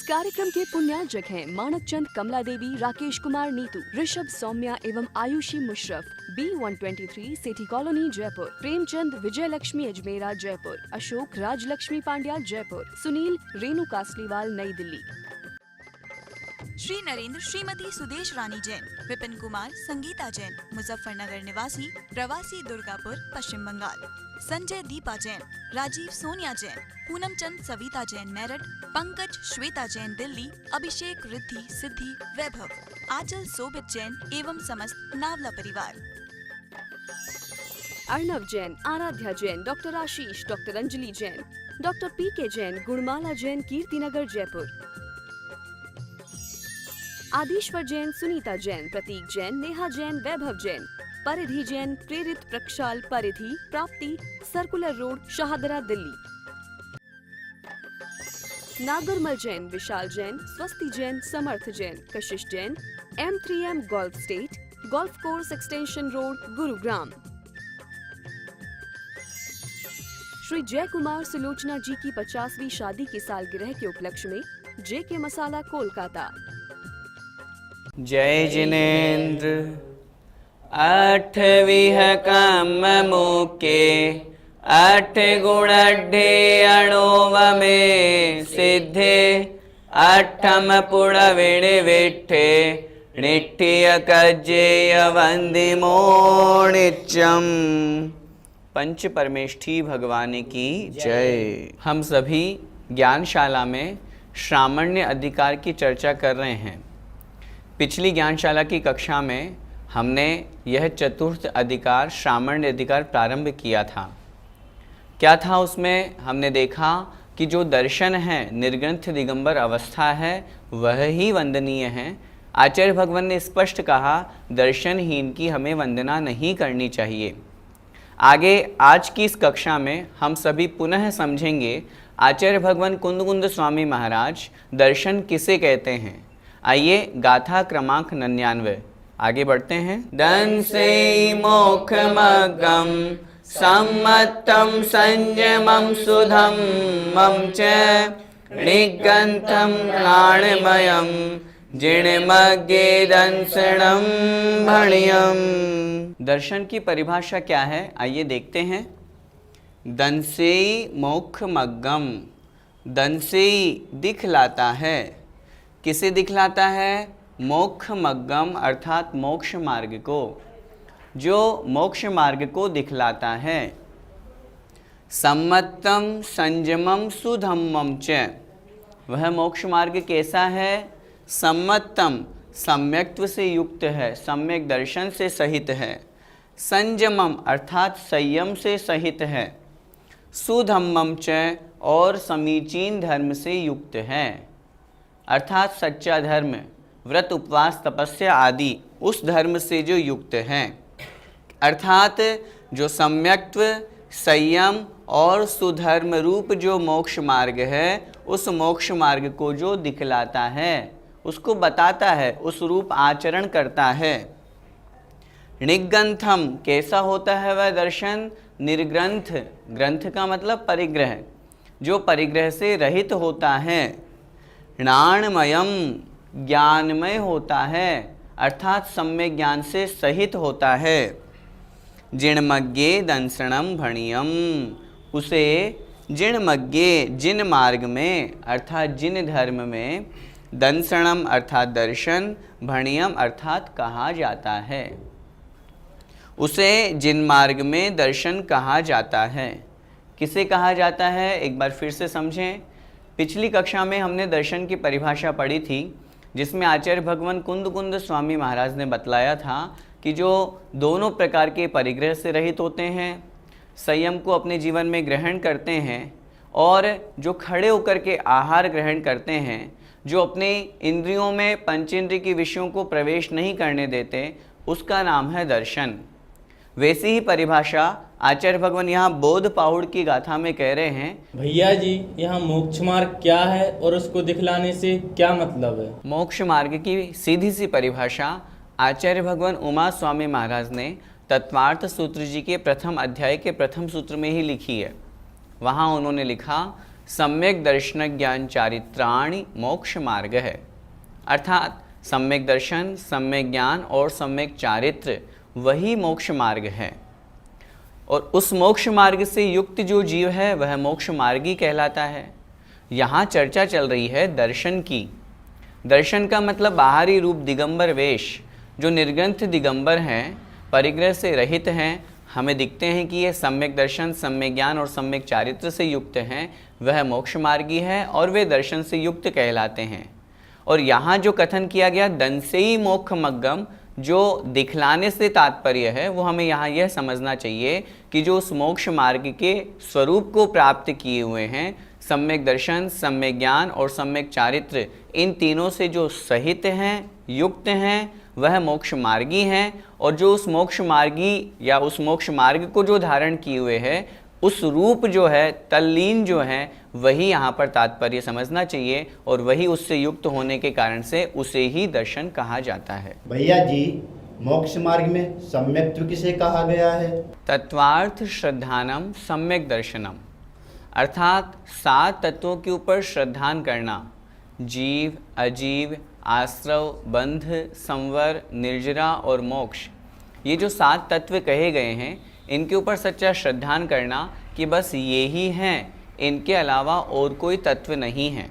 कार्यक्रम के पुण्यार्जक हैं मानक चंद, कमला देवी, राकेश कुमार नीतू, ऋषभ, सौम्या एवं Ayushi Musharaf, B123 city colony Jaipur, Premchand, Vijay Lakshmi Ajmera Jaipur, Ashok, Rajlakshmi Pandya Jaipur, Sunil, Renu Kasliwal Nai Delhi. Shri Narendra, Shrimati Sudesh रानी जैन, विपिन कुमार, संगीता जैन, मुजफ्फरनगर निवासी, प्रवासी दुर्गापुर, पश्चिम बंगाल, संजय दीपा जैन, राजीव सोनिया जैन, पूनम चंद सविता जैन मेरठ, पंकज श्वेता जैन दिल्ली, अभिषेक रिद्धि सिद्धि वैभव, आंचल सोबित जैन एवं समस्त नावला परिवार। Arnav Jain, Aaradhya Jain, doctor Ashish, doctor Anjali Jain, doctor PK Jain, Gunmala Jain, Kirtinagar Jaipur, Adishwar Jain, Sunita Jain, Pratik Jain, Neha Jain, Vaibhav Jain, Paridhi Jain, Prerit, Prakshal, Paridhi, Prapti, circular road, Shahdara Delhi, Nagarmal Jain, Vishal Jain, Swasti Jain, Samarth Jain, Kashish Jain, M3M golf state, golf course extension road, Gurugram. Shri Jay Kumar Sulochana जी की 50वीं शादी की सालगिरह के उपलक्ष्य में JK मसाला कोलकाता। जय जिनेन्द्र। 8 कम मुके 8 गुण अणुव में सिद्धे 8 पुड़विण विठे निठ्य कज्जेय वंदिमो नित्यम। पंच परमेष्ठी भगवान की जय। हम सभी ज्ञानशाला में श्रामण्य अधिकार की चर्चा कर रहे हैं। पिछली ज्ञानशाला की कक्षा में हमने यह चतुर्थ अधिकार श्रामण्य अधिकार प्रारंभ किया था। क्या था उसमें? हमने देखा कि जो दर्शन है, निर्ग्रंथ दिगंबर अवस्था है, वह ही वंदनीय है। आचार्य भगवान ने स्पष्ट कहा दर्शनहीन की हमें वंदना नहीं करनी चाहिए। आगे आज की इस कक्षा में हम सभी पुनः समझेंगे आचार्य भगवान कुंद स्वामी महाराज दर्शन किसे कहते हैं। आइए गाथा क्रमांक 99 आगे बढ़ते हैं। दंसे मोक्ष मग्गम सम्मतम संयमम सुधम मम च निगंतम प्राणमयम जिणमग्गे दंसणम भणियम। दर्शन की परिभाषा क्या है, आइए देखते हैं। दंसेई मोक्ष मग्गम, दंसेई दिखलाता है। किसे दिखलाता है? मोक्ष मग्गम अर्थात मोक्ष मार्ग को, जो मोक्ष मार्ग को दिखलाता है। सम्मतम संयमम सुधम्मम च, वह मोक्ष मार्ग कैसा है? सम्मतम सम्यक्त्व से युक्त है, सम्यक दर्शन से सहित है। संयमम अर्थात संयम से सहित है। सुधम्मम च और समीचीन धर्म से युक्त है, अर्थात सच्चा धर्म, व्रत उपवास तपस्या आदि उस धर्म से जो युक्त है। अर्थात जो सम्यक्त्व, संयम और सुधर्म रूप जो मोक्ष मार्ग है, उस मोक्ष मार्ग को जो दिखलाता है, उसको बताता है, उस रूप आचरण करता है। निग्रंथम कैसा होता है वह दर्शन? निर्ग्रंथ, ग्रंथ का मतलब परिग्रह, जो परिग्रह से रहित होता है। ज्ञानमयम ज्ञानमय होता है, अर्थात सम्यक ज्ञान से सहित होता है। जिणमग्गे दंसणम भणियम, उसे जिणमग्गे जिन मार्ग में अर्थात जिन धर्म में, दंसणम अर्थात दर्शन, भणियम अर्थात कहा जाता है। उसे जिन मार्ग में दर्शन कहा जाता है। किसे कहा जाता है, एक बार फिर से समझें। पिछली कक्षा में हमने दर्शन की परिभाषा पढ़ी थी, जिसमें आचार्य भगवान कुंद स्वामी महाराज ने बतलाया था कि जो दोनों प्रकार के परिग्रह से रहित होते हैं, संयम को अपने जीवन में ग्रहण करते हैं, और जो खड़े होकर के आहार ग्रहण करते हैं, जो अपने इंद्रियों में पंचेंद्रिय के विषयों को प्रवेश नहीं करने देते, उसका नाम है दर्शन। वैसी ही परिभाषा आचार्य भगवान यहाँ बोध पाहुड़ की गाथा में कह रहे हैं। भैया जी, यहाँ मोक्ष मार्ग क्या है और उसको दिखलाने से क्या मतलब है? मोक्ष मार्ग की सीधी सी परिभाषा आचार्य भगवान उमा स्वामी महाराज ने तत्वार्थ सूत्र जी के प्रथम अध्याय के प्रथम सूत्र में ही लिखी है। वहाँ उन्होंने लिखा, सम्यक दर्शन ज्ञान चारित्राणि मोक्ष मार्ग है। अर्थात सम्यक दर्शन, सम्यक ज्ञान और सम्यक चारित्र वही मोक्ष मार्ग है। और उस मोक्ष मार्ग से युक्त जो जीव है वह मोक्ष मार्गी कहलाता है। यहाँ चर्चा चल रही है दर्शन की। दर्शन का मतलब बाहरी रूप दिगंबर वेश। जो निर्ग्रंथ दिगंबर हैं, परिग्रह से रहित हैं, हमें दिखते हैं कि ये सम्यक दर्शन, सम्यक ज्ञान और सम्यक चारित्र से युक्त हैं, वह मोक्ष मार्गी है और वे दर्शन से युक्त कहलाते हैं। और यहाँ जो कथन किया गया दंसेई मोक्ष मग्गम, जो दिखलाने से तात्पर्य है, वो हमें यहाँ यह समझना चाहिए कि जो उस मोक्ष मार्ग के स्वरूप को प्राप्त किए हुए हैं, सम्यक दर्शन, सम्यक ज्ञान और सम्यक चारित्र, इन तीनों से जो सहित हैं, युक्त हैं, वह मोक्ष मार्गी हैं। और जो उस मोक्ष मार्गी या उस मोक्ष मार्ग को जो धारण किए हुए है, उस रूप जो है, तल्लीन जो है, वही यहाँ पर तात्पर्य समझना चाहिए और वही उससे युक्त होने के कारण से उसे ही दर्शन कहा जाता है। भैया जी, मोक्ष मार्ग में सम्यक्त्व किसे कहा गया है? तत्वार्थ श्रद्धानम सम्यक दर्शनम, अर्थात 7 तत्वों के ऊपर श्रद्धान करना। जीव, अजीव, आश्रव, बंध, संवर, निर्जरा और मोक्ष, ये जो 7 तत्व कहे गए हैं, इनके ऊपर सच्चा श्रद्धान करना कि बस ये ही हैं, इनके अलावा और कोई तत्व नहीं है।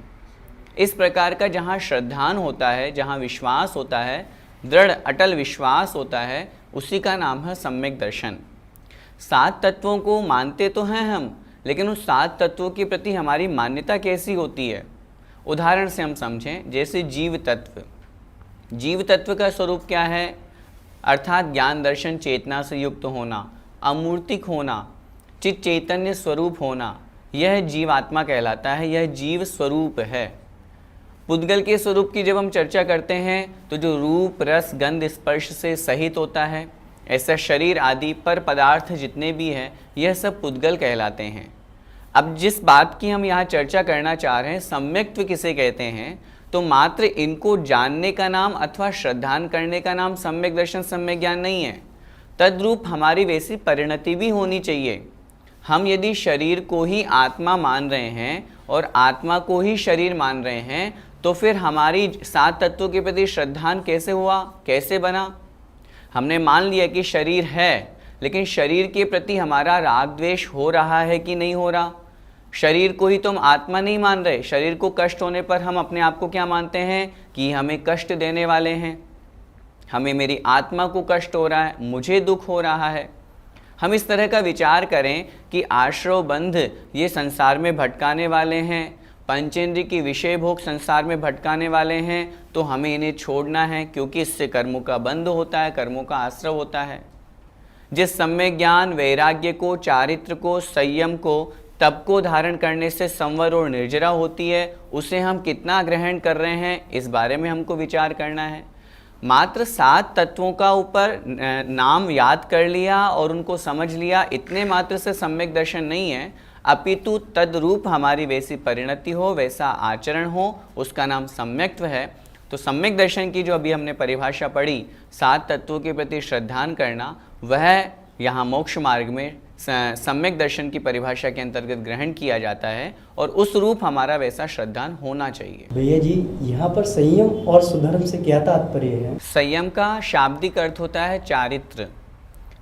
इस प्रकार का जहाँ श्रद्धान होता है, जहाँ विश्वास होता है, दृढ़ अटल विश्वास होता है, उसी का नाम है सम्यक दर्शन। 7 तत्वों को मानते तो हैं हम, लेकिन उस 7 तत्वों के प्रति हमारी मान्यता कैसी होती है? उदाहरण से हम समझें, जैसे जीव तत्व। जीव तत्व का स्वरूप क्या है? अर्थात ज्ञान दर्शन चेतना से युक्त होना, अमूर्तिक होना, चित चैतन्य स्वरूप होना, यह जीवात्मा कहलाता है, यह जीव स्वरूप है। पुद्गल के स्वरूप की जब हम चर्चा करते हैं तो जो रूप, रस, गंध, स्पर्श से सहित होता है, ऐसा शरीर आदि पर पदार्थ जितने भी हैं, यह सब पुद्गल कहलाते हैं। अब जिस बात की हम यहाँ चर्चा करना चाह रहे हैं, सम्यक्त्व किसे कहते हैं, तो मात्र इनको जानने का नाम अथवा श्रद्धान करने का नाम सम्यक दर्शन, सम्यक ज्ञान नहीं है। तद्रूप हमारी वैसी परिणति भी होनी चाहिए। हम यदि शरीर को ही आत्मा मान रहे हैं और आत्मा को ही शरीर मान रहे हैं, तो फिर हमारी 7 तत्वों के प्रति श्रद्धान कैसे हुआ, कैसे बना? हमने मान लिया कि शरीर है, लेकिन शरीर के प्रति हमारा राग द्वेष हो रहा है कि नहीं हो रहा? शरीर को ही तो हम आत्मा नहीं मान रहे। शरीर को कष्ट होने पर हम अपने आप को क्या मानते हैं कि हमें कष्ट देने वाले हैं, हमें, मेरी आत्मा को कष्ट हो रहा है, मुझे दुख हो रहा है। हम इस तरह का विचार करें कि आश्रव बंध ये संसार में भटकाने वाले हैं, पंचेंद्रिय की विषय भोग संसार में भटकाने वाले हैं, तो हमें इन्हें छोड़ना है, क्योंकि इससे कर्मों का बंध होता है, कर्मों का आश्रव होता है। जिस सम्यक ज्ञान, वैराग्य को, चारित्र को, संयम को, तप को धारण करने से संवर और निर्जरा होती है, उसे हम कितना ग्रहण कर रहे हैं, इस बारे में हमको विचार करना है। मात्र 7 तत्वों का ऊपर नाम याद कर लिया और उनको समझ लिया, इतने मात्र से सम्यक दर्शन नहीं है, अपितु तद्रूप हमारी वैसी परिणति हो, वैसा आचरण हो, उसका नाम सम्यक्त्व है। तो सम्यक दर्शन की जो अभी हमने परिभाषा पढ़ी, 7 तत्वों के प्रति श्रद्धान करना, वह यहाँ मोक्ष मार्ग में सम्यक दर्शन की परिभाषा के अंतर्गत ग्रहण किया जाता है और उस रूप हमारा वैसा श्रद्धान होना चाहिए। भैया जी, यहाँ पर संयम और सुधर्म से क्या तात्पर्य है? संयम का शाब्दिक अर्थ होता है चारित्र।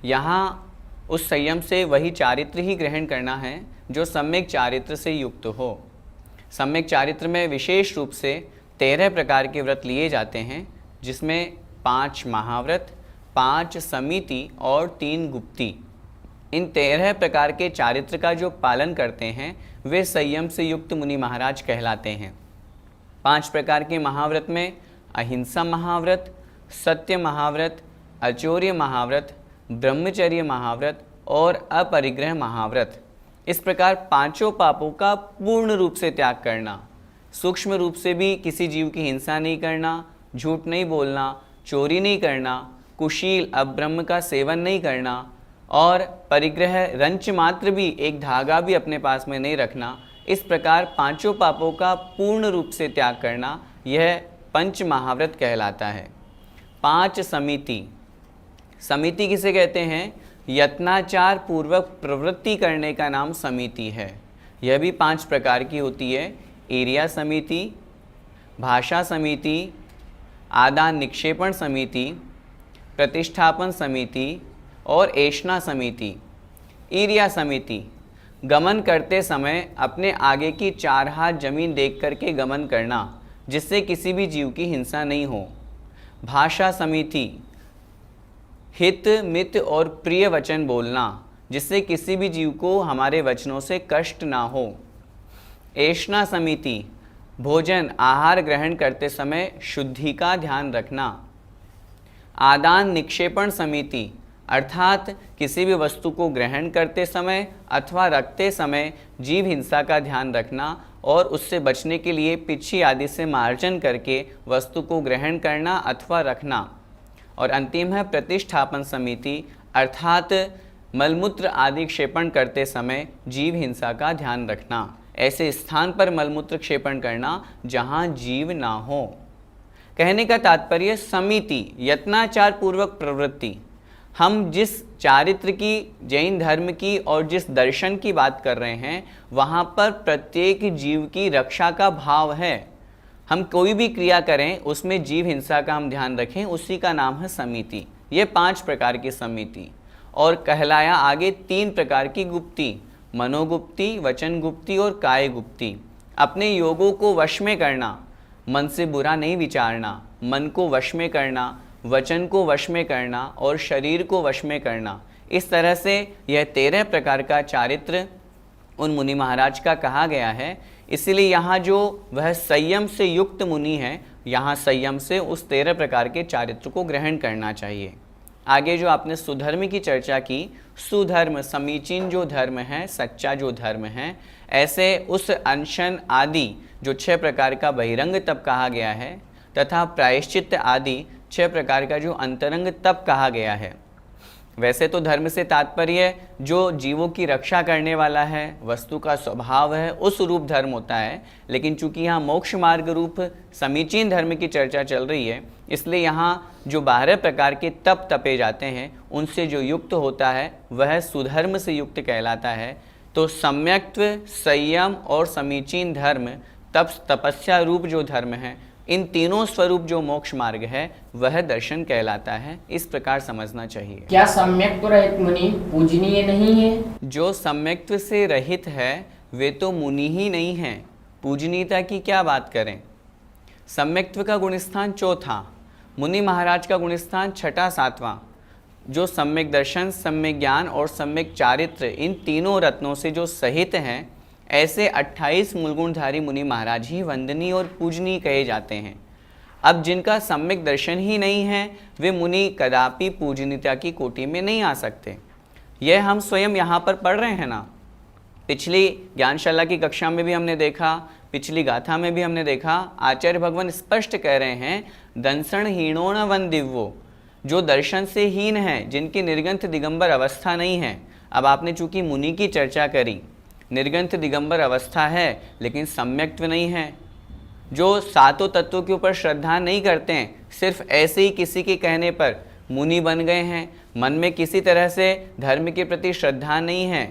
यहाँ उस संयम से वही चारित्र ही ग्रहण करना है जो सम्यक चारित्र से युक्त हो। सम्यक चारित्र में विशेष रूप से 13 प्रकार के व्रत लिए जाते हैं, जिसमें 5 महाव्रत, 5 समिति और 3 गुप्ती। इन 13 प्रकार के चारित्र का जो पालन करते हैं वे संयम से युक्त मुनि महाराज कहलाते हैं। 5 प्रकार के महाव्रत में अहिंसा महाव्रत, सत्य महाव्रत, अचौर्य महाव्रत, ब्रह्मचर्य महाव्रत और अपरिग्रह महाव्रत। इस प्रकार 5 पापों का पूर्ण रूप से त्याग करना, सूक्ष्म रूप से भी किसी जीव की हिंसा नहीं करना, झूठ नहीं बोलना, चोरी नहीं करना, कुशील अब्रह्म का सेवन नहीं करना और परिग्रह रंच मात्र भी, एक धागा भी अपने पास में नहीं रखना। इस प्रकार 5 पापों का पूर्ण रूप से त्याग करना, यह 5 महाव्रत कहलाता है। 5 समिति। समिति किसे कहते हैं? यत्नाचार पूर्वक प्रवृत्ति करने का नाम समिति है। यह भी 5 प्रकार की होती है। एरिया समिति, भाषा समिति, आदान निक्षेपण समिति, प्रतिष्ठापन समिति और ऐषणा समिति। एरिया समिति, गमन करते समय अपने आगे की 4 हाथ जमीन देख करके गमन करना, जिससे किसी भी जीव की हिंसा नहीं हो। भाषा समिति, हित मित और प्रिय वचन बोलना, जिससे किसी भी जीव को हमारे वचनों से कष्ट ना हो। ऐषणा समिति, भोजन आहार ग्रहण करते समय शुद्धि का ध्यान रखना। आदान निक्षेपण समिति, अर्थात किसी भी वस्तु को ग्रहण करते समय अथवा रखते समय जीव हिंसा का ध्यान रखना और उससे बचने के लिए पिच्छी आदि से मार्जन करके वस्तु को ग्रहण करना अथवा रखना। और अंतिम है प्रतिष्ठापन समिति, अर्थात मलमूत्र आदि क्षेपण करते समय जीव हिंसा का ध्यान रखना। ऐसे स्थान पर मलमूत्र क्षेपण करना जहाँ जीव ना हो। कहने का तात्पर्य समिति, यत्नाचार पूर्वक प्रवृत्ति। हम जिस चारित्र की, जैन धर्म की और जिस दर्शन की बात कर रहे हैं, वहाँ पर प्रत्येक जीव की रक्षा का भाव है। हम कोई भी क्रिया करें उसमें जीव हिंसा का हम ध्यान रखें, उसी का नाम है समिति। ये 5 प्रकार की समिति। और कहलाया आगे 3 प्रकार की गुप्ती, मनोगुप्ती, वचन गुप्ती और काय गुप्ती। अपने योगों को वश में करना, मन से बुरा नहीं विचारना, मन को वश में करना, वचन को वश में करना और शरीर को वश में करना। इस तरह से यह 13 प्रकार का चारित्र उन मुनि महाराज का कहा गया है। इसलिए यहाँ जो वह संयम से युक्त मुनि है, यहाँ संयम से उस 13 प्रकार के चारित्र को ग्रहण करना चाहिए। आगे जो आपने सुधर्म की चर्चा की, सुधर्म समीचीन जो धर्म है, सच्चा जो धर्म है, ऐसे उस अनशन आदि जो 6 प्रकार का बहिरंग तप कहा गया है तथा प्रायश्चित आदि 6 प्रकार का जो अंतरंग तप कहा गया है। वैसे तो धर्म से तात्पर्य जो जीवों की रक्षा करने वाला है, वस्तु का स्वभाव है, उस रूप धर्म होता है। लेकिन चूंकि यहाँ मोक्ष मार्ग रूप समीचीन धर्म की चर्चा चल रही है, इसलिए यहाँ जो 12 प्रकार के तप तपे जाते हैं उनसे जो युक्त होता है वह सुधर्म से युक्त कहलाता है। तो सम्यक्त्व, संयम और समीचीन धर्म, तपस्या रूप जो धर्म है, इन तीनों स्वरूप जो मोक्ष मार्ग है वह दर्शन कहलाता है। इस प्रकार समझना चाहिए। क्या सम्यक्त्व रहित मुनि पूजनीय नहीं है? जो सम्यक्त्व से रहित है वे तो मुनि ही नहीं हैं, पूजनीयता की क्या बात करें। सम्यक्त्व का गुणस्थान 4था, मुनि महाराज का गुणस्थान 6, 7वां। जो सम्यक दर्शन, सम्यक ज्ञान और सम्यक चारित्र, इन तीनों रत्नों से जो सहित हैं, ऐसे 28 मूलगुणधारी मुनि महाराज ही वंदनीय और पूजनीय कहे जाते हैं। अब जिनका सम्यक दर्शन ही नहीं है वे मुनि कदापि पूजनीयता की कोटि में नहीं आ सकते। यह हम स्वयं यहाँ पर पढ़ रहे हैं ना। पिछली ज्ञानशाला की कक्षा में भी हमने देखा, पिछली गाथा में भी हमने देखा, आचार्य भगवान स्पष्ट कह रहे हैं, दंसण हीणोण वन दिव्यो, जो दर्शन से हीन है, जिनकी निर्गंथ दिगंबर अवस्था नहीं है। अब आपने चूंकि मुनि की चर्चा करी, निर्गंथ दिगंबर अवस्था है लेकिन सम्यक्त्व नहीं है, जो 7 तत्वों के ऊपर श्रद्धा नहीं करते हैं, सिर्फ ऐसे ही किसी के कहने पर मुनि बन गए हैं, मन में किसी तरह से धर्म के प्रति श्रद्धा नहीं है,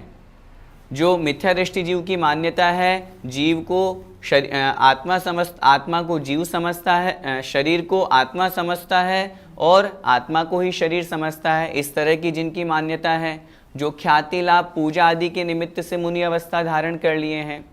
जो मिथ्या दृष्टि जीव की मान्यता है, जीव को आत्मा को जीव समझता है, शरीर को आत्मा समझता है और आत्मा को ही शरीर समझता है, इस तरह की जिनकी मान्यता है, जो ख्याति लाभ पूजा आदि के निमित्त से मुनि अवस्था धारण कर लिए हैं,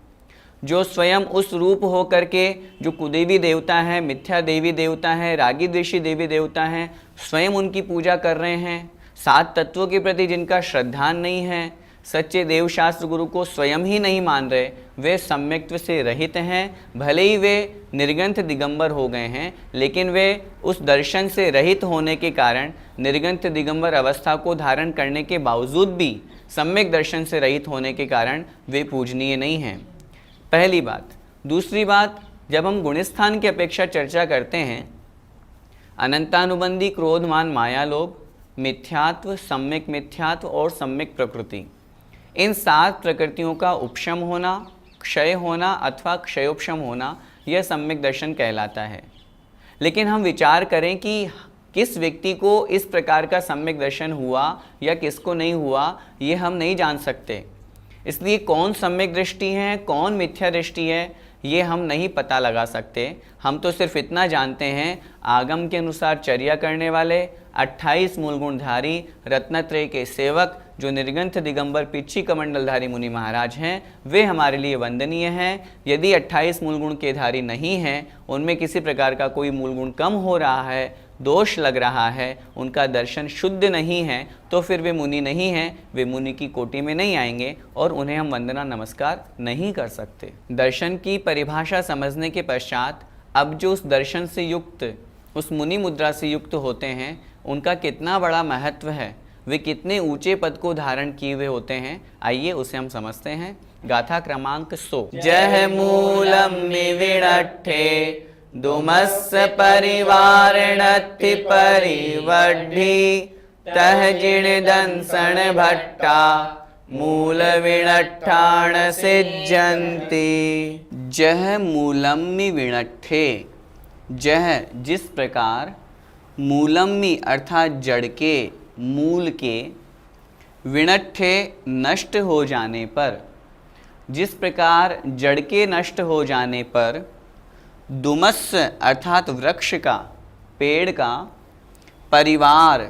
जो स्वयं उस रूप हो करके जो कुदेवी देवता हैं, मिथ्या देवी देवता हैं, रागी द्वेषी देवी देवता हैं, स्वयं उनकी पूजा कर रहे हैं, 7 तत्वों के प्रति जिनका श्रद्धा नहीं है, सच्चे देवशास्त्र गुरु को स्वयं ही नहीं मान रहे, वे सम्यक्त्व से रहित हैं। भले ही वे निर्गंथ दिगंबर हो गए हैं, लेकिन वे उस दर्शन से रहित होने के कारण, निर्गंथ दिगंबर अवस्था को धारण करने के बावजूद भी सम्यक दर्शन से रहित होने के कारण वे पूजनीय नहीं हैं। पहली बात। दूसरी बात, जब हम गुणस्थान की अपेक्षा चर्चा करते हैं, अनंतानुबंधी क्रोधमान माया लोग, मिथ्यात्व, सम्यक मिथ्यात्व और सम्यक प्रकृति, इन 7 प्रकृतियों का उपशम होना, क्षय होना अथवा क्षयोपशम होना, यह सम्यक दर्शन कहलाता है। लेकिन हम विचार करें कि किस व्यक्ति को इस प्रकार का सम्यक दर्शन हुआ या किसको नहीं हुआ, ये हम नहीं जान सकते। इसलिए कौन सम्यक दृष्टि है, कौन मिथ्या दृष्टि है, ये हम नहीं पता लगा सकते। हम तो सिर्फ इतना जानते हैं, आगम के अनुसार चर्या करने वाले 28 मूल गुणधारी रत्नत्रय के सेवक जो निर्गंथ दिगंबर पिच्छी कमंडलधारी मुनि महाराज हैं, वे हमारे लिए वंदनीय हैं। यदि 28 मूल गुण के धारी नहीं हैं, उनमें किसी प्रकार का कोई मूल गुण कम हो रहा है, दोष लग रहा है, उनका दर्शन शुद्ध नहीं है, तो फिर वे मुनि नहीं हैं, वे मुनि की कोटि में नहीं आएंगे और उन्हें हम वंदना नमस्कार नहीं कर सकते। दर्शन की परिभाषा समझने के पश्चात अब जो उस दर्शन से युक्त, उस मुनि मुद्रा से युक्त होते हैं, उनका कितना बड़ा महत्व है, वे कितने ऊंचे पद को धारण किए हुए होते हैं, आइए उसे हम समझते हैं। गाथा क्रमांक 100। जह मूलम निविणट्ठे दुमस्य परिवारणत्ति परिवड्ढि तह जिण दंसन भट्टा मूल विणट्ठाण सिज्जन्ति। जह मूलम्नि विणट्ठे, जह जिस प्रकार, मूलम्नि अर्थात जड़ के, मूल के, विणट्ठे नष्ट हो जाने पर, जिस प्रकार जड़ के नष्ट हो जाने पर, दुमस्य अर्थात वृक्ष का, पेड़ का, परिवार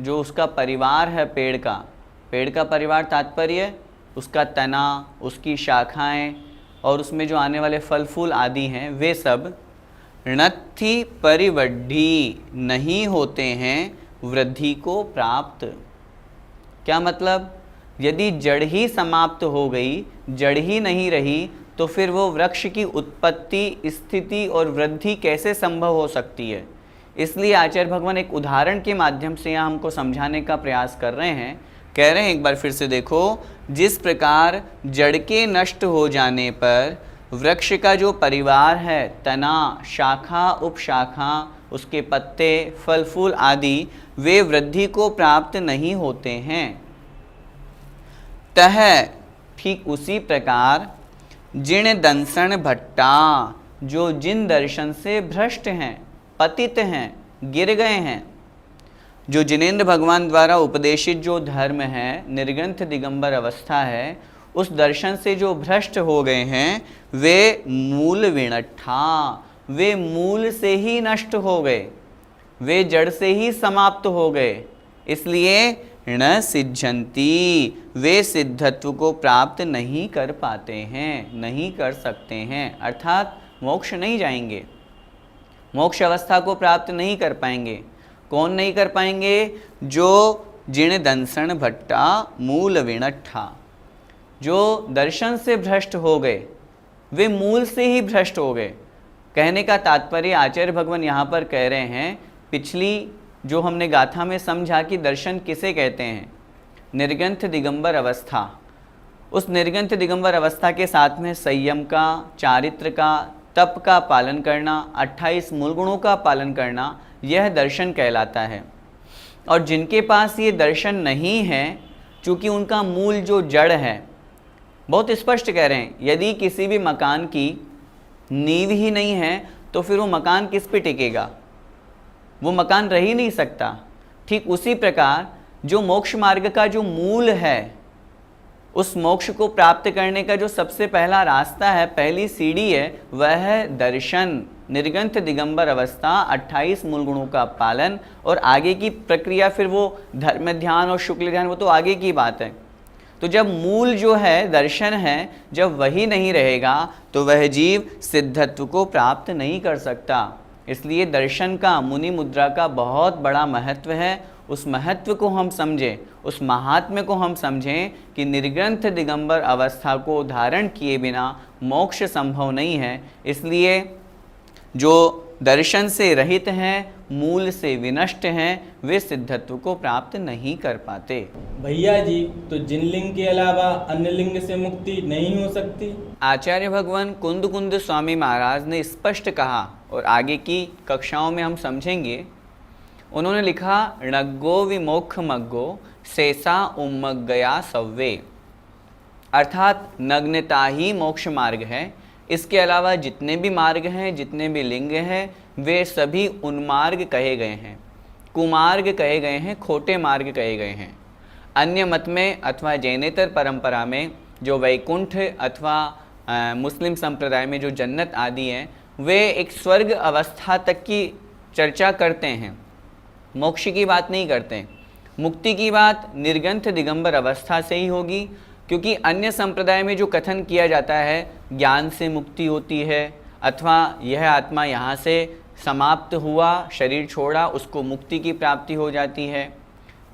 जो उसका परिवार है, पेड़ का परिवार तात्पर्य उसका तना, उसकी शाखाएं और उसमें जो आने वाले फल फूल आदि हैं, वे सब णत्थि परिवड्ढि नहीं होते हैं वृद्धि को प्राप्त। क्या मतलब? यदि जड़ ही समाप्त हो गई, जड़ ही नहीं रही, तो फिर वो वृक्ष की उत्पत्ति, स्थिति और वृद्धि कैसे संभव हो सकती है। इसलिए आचार्य भगवान एक उदाहरण के माध्यम से यहाँ हमको समझाने का प्रयास कर रहे हैं। कह रहे हैं, एक बार फिर से देखो, जिस प्रकार जड़ के नष्ट हो जाने पर वृक्ष का जो परिवार है, तना, शाखा, उपशाखा, उसके पत्ते, फल फूल आदि, वे वृद्धि को प्राप्त नहीं होते हैं। तह ठीक उसी प्रकार जिण दंसन भट्टा, जो जिन दर्शन से भ्रष्ट हैं, पतित हैं, गिर गए हैं, जो जिनेंद्र भगवान द्वारा उपदेशित जो धर्म है, निर्ग्रंथ दिगंबर अवस्था है, उस दर्शन से जो भ्रष्ट हो गए हैं, वे मूल विणट्ठा, वे मूल से ही नष्ट हो गए, वे जड़ से ही समाप्त हो गए। इसलिए न सिद्ध्यन्ति, वे सिद्धत्व को प्राप्त नहीं कर पाते हैं, नहीं कर सकते हैं, अर्थात मोक्ष नहीं जाएंगे, मोक्ष अवस्था को प्राप्त नहीं कर पाएंगे। कौन नहीं कर पाएंगे? जो जिण दंसन भट्टा मूल विणट्ठा, जो दर्शन से भ्रष्ट हो गए, वे मूल से ही भ्रष्ट हो गए। कहने का तात्पर्य आचार्य भगवान यहाँ पर कह रहे हैं, पिछली जो हमने गाथा में समझा कि दर्शन किसे कहते हैं, निर्ग्रंथ दिगंबर अवस्था। उस निर्ग्रंथ दिगंबर अवस्था के साथ में संयम का, चारित्र का, तप का पालन करना, 28 मूल गुणों का पालन करना, यह दर्शन कहलाता है। और जिनके पास ये दर्शन नहीं है, चूँकि उनका मूल जो जड़ है, बहुत स्पष्ट कह रहे हैं, यदि किसी भी मकान की नींव ही नहीं है तो फिर वो मकान किस पे टिकेगा, वो मकान रह ही नहीं सकता। ठीक उसी प्रकार जो मोक्ष मार्ग का जो मूल है, उस मोक्ष को प्राप्त करने का जो सबसे पहला रास्ता है, पहली सीढ़ी है, वह है दर्शन, निर्ग्रंथ दिगंबर अवस्था, 28 मूल गुणों का पालन, और आगे की प्रक्रिया फिर वो धर्म ध्यान और शुक्ल ध्यान, वो तो आगे की बात है। तो जब मूल जो है दर्शन है, जब वही नहीं रहेगा तो वह जीव सिद्धत्व को प्राप्त नहीं कर सकता। इसलिए दर्शन का, मुनि मुद्रा का बहुत बड़ा महत्व है। उस महत्व को हम समझें, उस महात्म्य को हम समझें कि निर्ग्रंथ दिगंबर अवस्था को धारण किए बिना मोक्ष संभव नहीं है। इसलिए जो दर्शन से रहित हैं, मूल से विनष्ट हैं, वे सिद्धत्व को प्राप्त नहीं कर पाते। भैया जी, तो जिन लिंग के अलावा अन्य लिंग से मुक्ति नहीं हो सकती? आचार्य भगवान कुंद कुंद स्वामी महाराज ने स्पष्ट कहा, और आगे की कक्षाओं में हम समझेंगे। उन्होंने लिखा, णग्गो विमोक्ष मग्गो शेषा उम्मग्गया सव्वे, अर्थात नग्नता ही मोक्ष मार्ग है। इसके अलावा जितने भी मार्ग हैं, जितने भी लिंग हैं, वे सभी उन्मार्ग कहे गए हैं, कुमार्ग कहे गए हैं, खोटे मार्ग कहे गए हैं। अन्य मत में अथवा जैनेतर परंपरा में जो वैकुंठ अथवा मुस्लिम संप्रदाय में जो जन्नत आदि हैं, वे एक स्वर्ग अवस्था तक की चर्चा करते हैं, मोक्ष की बात नहीं करते। मुक्ति की बात निर्ग्रंथ दिगंबर अवस्था से ही होगी, क्योंकि अन्य संप्रदाय में जो कथन किया जाता है ज्ञान से मुक्ति होती है अथवा यह आत्मा यहाँ से समाप्त हुआ, शरीर छोड़ा, उसको मुक्ति की प्राप्ति हो जाती है।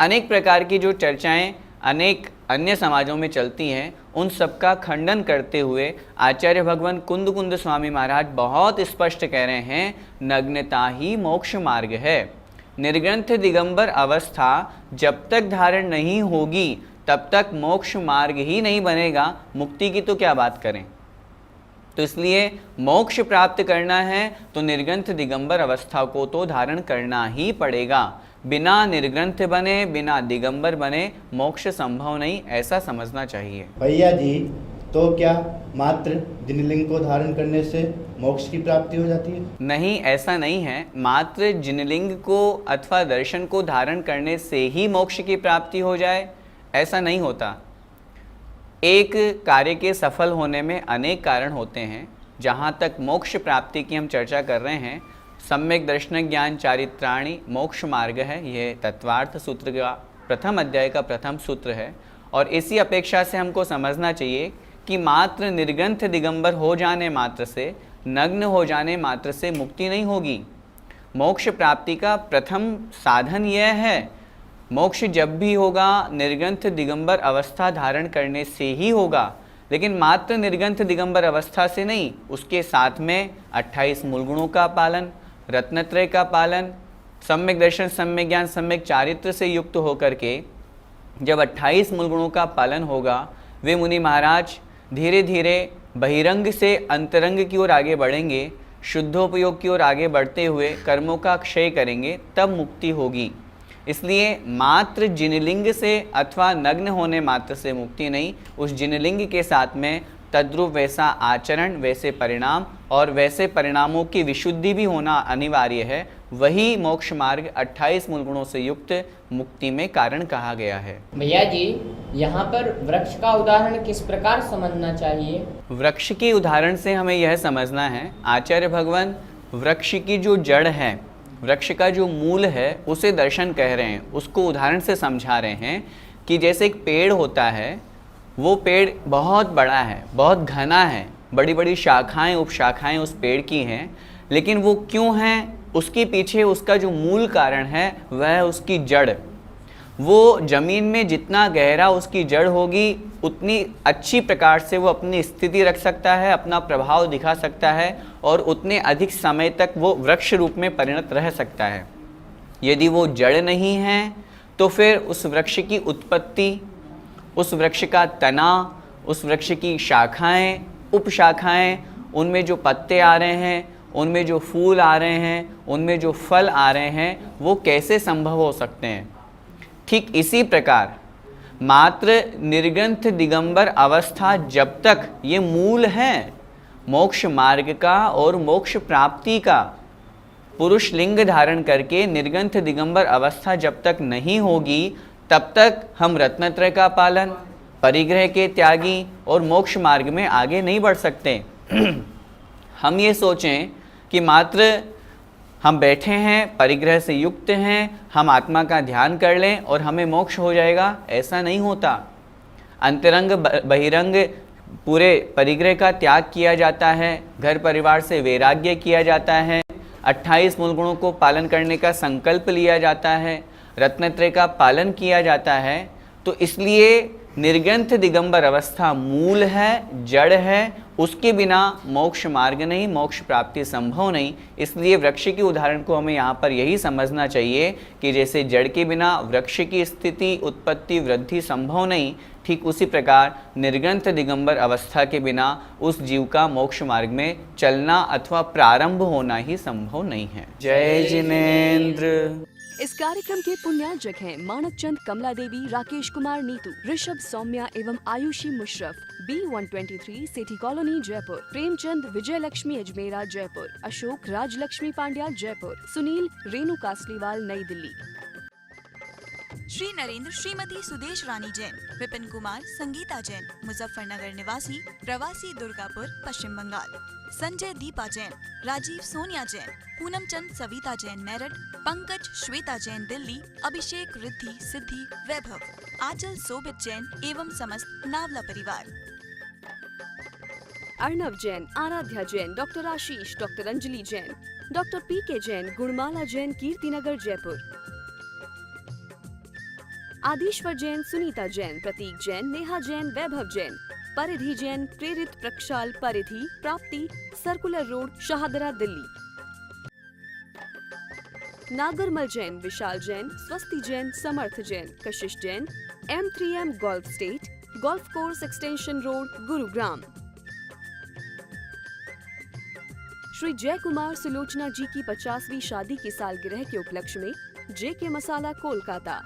अनेक प्रकार की जो चर्चाएं अनेक अन्य समाजों में चलती हैं, उन सब का खंडन करते हुए आचार्य भगवान कुंद स्वामी महाराज बहुत स्पष्ट कह रहे हैं, नग्नता ही मोक्ष मार्ग है। निर्ग्रंथ दिगंबर अवस्था जब तक धारण नहीं होगी तब तक मोक्ष मार्ग ही नहीं बनेगा, मुक्ति की तो क्या बात करें। तो इसलिए मोक्ष प्राप्त करना है तो निर्ग्रंथ दिगंबर अवस्था को तो धारण करना ही पड़ेगा। बिना निर्ग्रंथ बने, बिना दिगंबर बने मोक्ष संभव नहीं, ऐसा समझना चाहिए। भैया जी, तो क्या मात्र जिनलिंग को धारण करने से मोक्ष की प्राप्ति हो जाती है? नहीं, ऐसा नहीं है। मात्र जिनलिंग को अथवा दर्शन को धारण करने से ही मोक्ष की प्राप्ति हो जाए, ऐसा नहीं होता। एक कार्य के सफल होने में अनेक कारण होते हैं। जहाँ तक मोक्ष प्राप्ति की हम चर्चा कर रहे हैं, सम्यक दर्शन ज्ञान चारित्राणि मोक्ष मार्ग है, ये तत्वार्थ सूत्र का प्रथम अध्याय का प्रथम सूत्र है। और इसी अपेक्षा से हमको समझना चाहिए कि मात्र निर्ग्रंथ दिगंबर हो जाने मात्र से, नग्न हो जाने मात्र से मुक्ति नहीं होगी। मोक्ष प्राप्ति का प्रथम साधन यह है, मोक्ष जब भी होगा निर्ग्रंथ दिगंबर अवस्था धारण करने से ही होगा। लेकिन मात्र निर्ग्रंथ दिगंबर अवस्था से नहीं, उसके साथ में 28 मूल गुणों का पालन, रत्नत्रय का पालन, सम्यक दर्शन, सम्यक ज्ञान, सम्यक चारित्र से युक्त होकर के जब 28 मूल गुणों का पालन होगा, वे मुनि महाराज धीरे धीरे बहिरंग से अंतरंग की ओर आगे बढ़ेंगे, शुद्धोपयोग की ओर आगे बढ़ते हुए कर्मों का क्षय करेंगे, तब मुक्ति होगी। इसलिए मात्र जिनलिंग से अथवा नग्न होने मात्र से मुक्ति नहीं, उस जिनलिंग के साथ में तद्रूप वैसा आचरण, वैसे परिणाम और वैसे परिणामों की विशुद्धि भी होना अनिवार्य है। वही मोक्ष मार्ग 28 मूल गुणों से युक्त मुक्ति में कारण कहा गया है। भैया जी, यहाँ पर वृक्ष का उदाहरण किस प्रकार समझना चाहिए? वृक्ष के उदाहरण से हमें यह समझना है, आचार्य भगवान वृक्ष की जो जड़ है, वृक्ष का जो मूल है, उसे दर्शन कह रहे हैं, उसको उदाहरण से समझा रहे हैं कि जैसे एक पेड़ होता है, वो पेड़ बहुत बड़ा है, बहुत घना है, बड़ी बड़ी शाखाएं उपशाखाएं उस पेड़ की हैं, लेकिन वो क्यों हैं, उसके पीछे उसका जो मूल कारण है वह उसकी जड़। वो ज़मीन में जितना गहरा उसकी जड़ होगी, उतनी अच्छी प्रकार से वो अपनी स्थिति रख सकता है, अपना प्रभाव दिखा सकता है और उतने अधिक समय तक वो वृक्ष रूप में परिणत रह सकता है। यदि वो जड़ नहीं है तो फिर उस वृक्ष की उत्पत्ति, उस वृक्ष का तना, उस वृक्ष की शाखाएं, उपशाखाएं, उनमें जो पत्ते आ रहे हैं, उनमें जो फूल आ रहे हैं, उनमें जो फल आ रहे हैं, वो कैसे संभव हो सकते हैं। ठीक इसी प्रकार मात्र निर्ग्रंथ दिगंबर अवस्था जब तक ये मूल है मोक्ष मार्ग का और मोक्ष प्राप्ति का, पुरुष लिंग धारण करके निर्ग्रंथ दिगंबर अवस्था जब तक नहीं होगी, तब तक हम रत्नत्रय का पालन, परिग्रह के त्यागी और मोक्ष मार्ग में आगे नहीं बढ़ सकते। हम ये सोचें कि मात्र हम बैठे हैं, परिग्रह से युक्त हैं, हम आत्मा का ध्यान कर लें और हमें मोक्ष हो जाएगा, ऐसा नहीं होता। अंतरंग बहिरंग पूरे परिग्रह का त्याग किया जाता है, घर परिवार से वैराग्य किया जाता है, 28 मूल गुणों को पालन करने का संकल्प लिया जाता है, रत्नत्रय का पालन किया जाता है। तो इसलिए निर्ग्रंथ दिगंबर अवस्था मूल है, जड़ है, उसके बिना मोक्ष मार्ग नहीं, मोक्ष प्राप्ति संभव नहीं। इसलिए वृक्ष के उदाहरण को हमें यहाँ पर यही समझना चाहिए कि जैसे जड़ के बिना वृक्ष की स्थिति, उत्पत्ति, वृद्धि संभव नहीं, ठीक उसी प्रकार निर्ग्रंथ दिगंबर अवस्था के बिना उस जीव का मोक्ष मार्ग में चलना अथवा प्रारंभ होना ही संभव नहीं है। जय जिनेन्द्र। इस कार्यक्रम के पुण्यार्जक हैं मानक चंद कमला देवी, राकेश कुमार नीतू, ऋषभ सौम्या एवं Ayushi Musharaf, B123 city colony Jaipur, Premchand Vijay Lakshmi Ajmera Jaipur, Ashok Rajlakshmi Pandya Jaipur, Sunil Renu Kasliwal Nai Delhi. Shri Narendra Shrimati Sudesh रानी जैन, विपिन कुमार संगीता जैन, मुजफ्फरनगर निवासी, प्रवासी दुर्गापुर पश्चिम बंगाल। संजय दीपा जैन, राजीव सोनिया जैन, पूनम चंद सविता जैन मेरठ, पंकज श्वेता जैन दिल्ली, अभिषेक रिद्धि सिद्धि वैभव, आंचल सोभित जैन एवं समस्त नावला परिवार। Arnav Jain, Aaradhya Jain, doctor Ashish, doctor Anjali Jain, doctor पीके Jain, Gunmala Jain, Kirtinagar Jaipur. Adishwar Jain, Sunita Jain, Pratik Jain, Neha Jain, Vaibhav Jain, Paridhi Jain, Prerit Prakshal Paridhi, Prapti, circular road, Shahdara Delhi. Nagarmal Jain, Vishal Jain, Swasti Jain, Samarth Jain, Kashish Jain, M3M golf state, golf course extension road, Gurugram. Shri Jay Kumar Sulochana जी की 50वीं शादी की सालगिरह के उपलक्ष्य में JK मसाला कोलकाता।